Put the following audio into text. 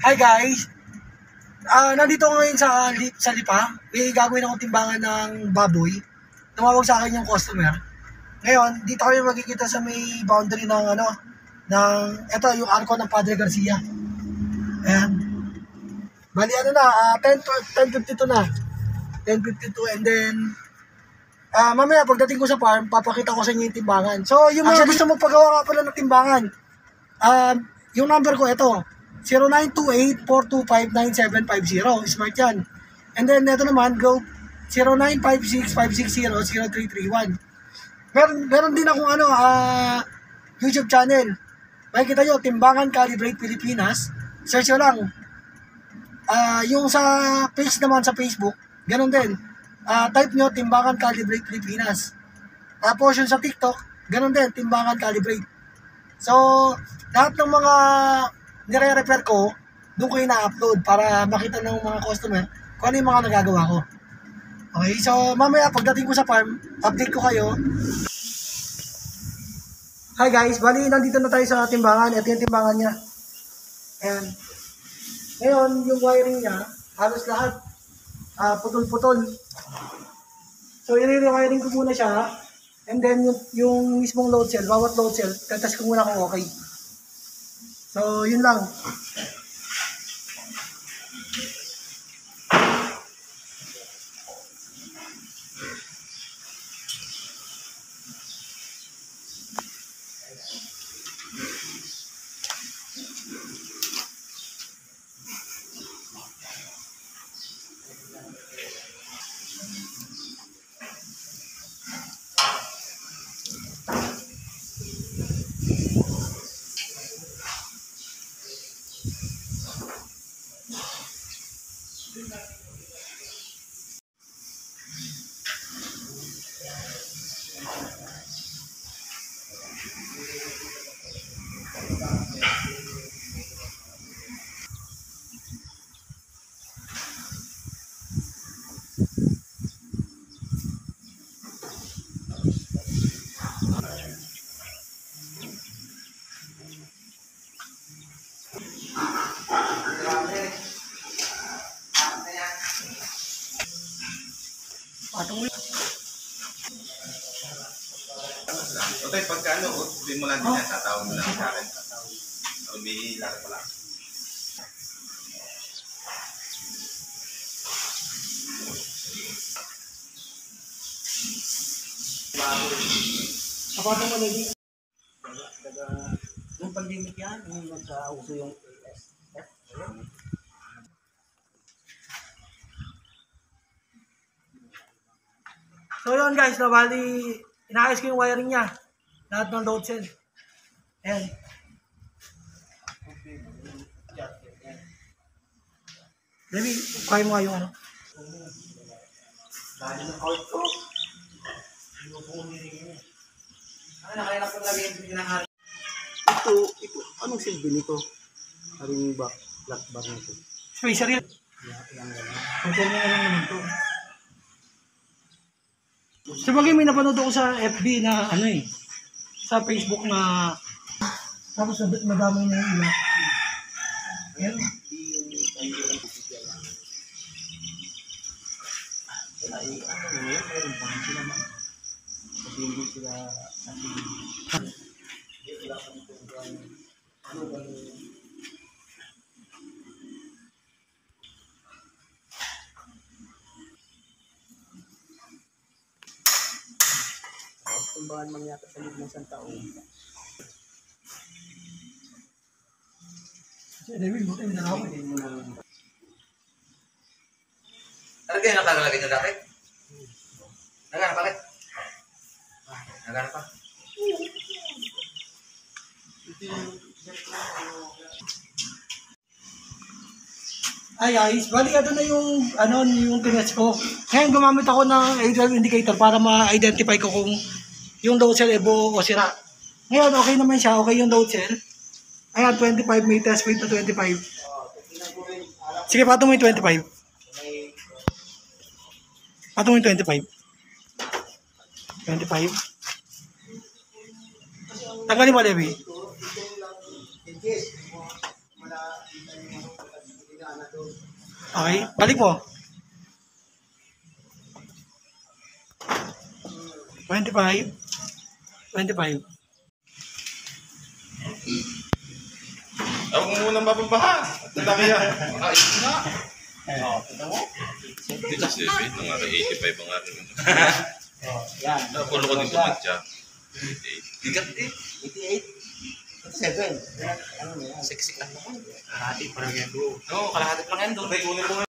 Hi guys! Nandito ako ngayon sa Lipa. May gagawin akong timbangan ng baboy. Tumawag sa akin yung customer. Ngayon, dito kami magkikita sa may boundary ng ito yung arko ng Padre Garcia. Ayan. Bali 10:52 na. 10:52 and then mamaya pagdating ko sa farm, papakita ko sa inyo yung timbangan. So, yung mga gusto mo pagawa nga pala ng timbangan, yung number ko ito, 0928-425-9750. Smart yan. And then, ito naman, go 0956-560-0331. Meron din akong YouTube channel. Makikita nyo, Timbangan Calibrate Pilipinas. Search nyo lang. Yung sa page naman sa Facebook, ganun din. Type nyo, Timbangan Calibrate Pilipinas. Tapos yung sa TikTok, ganun din, Timbangan Calibrate. So, lahat ng mga nire-repair ko, doon ko ina-upload para makita ng mga customer kung ano yung mga nagagawa ko. Okay, so mamaya pagdating ko sa farm, update ko kayo. Hi guys, bali nandito na tayo sa timbangan. Ito yung timbangan niya. Ayan. Ngayon, yung wiring niya, halos lahat putol-putol. So, i-rewiring ko muna siya. And then, yung mismong load cell, bawat load cell, tatas ko muna kung okay. So, yun lang. Okay, pagkano, sabihin mo lang din yan, tatawag mo lang sa akin. May lakad mo lang. Kapatong mo lagi. Yung pandemic yan, yung nagka-uso yung ASF. So yun guys, bali, inaayos ko yung wiring niya. Lahat ng load cell. Ayan. Debbie, kaya mo nga yung Dahil ng out ko. Nakalala ko lagi yung pinahari. Ito, anong silbi nito? Haring ba? Black bar na ito. Spacer yun. Spacer mo naman ito. Sabagay may napanood ako sa FB na sa Facebook na tapos madami na yung iba. Ayan. Timbangan man yata sa loob ng isang taon. David, buti na ako. Ano kayo nakagalagay nyo dati? Nagana pa rin? Nagana pa? Ay guys, bali ito na yung tinest ko. Ngayon gumamit ako ng aerial indicator para ma-identify ko kung yung load cell buo o sira. Ngayon okay naman siya, okay yung load cell. Ayan, 25 meters, weight na 25. Sige, patong mo yung 25. Patong mo yung 25. 25. Tanggalin mo, Levi. Okay, balik mo. 25. 25. Ako mo munang mapabaha. Ang laki yan. Ito nga. Dito 7, ang nga 85 ang nga rin. Yan. Napulo ko din tumadya. 88. Bigat eh. 7. Ano na yan? Sexy ka naman. Kalahati parang yan bro. Oo, kalahati lang yan doon.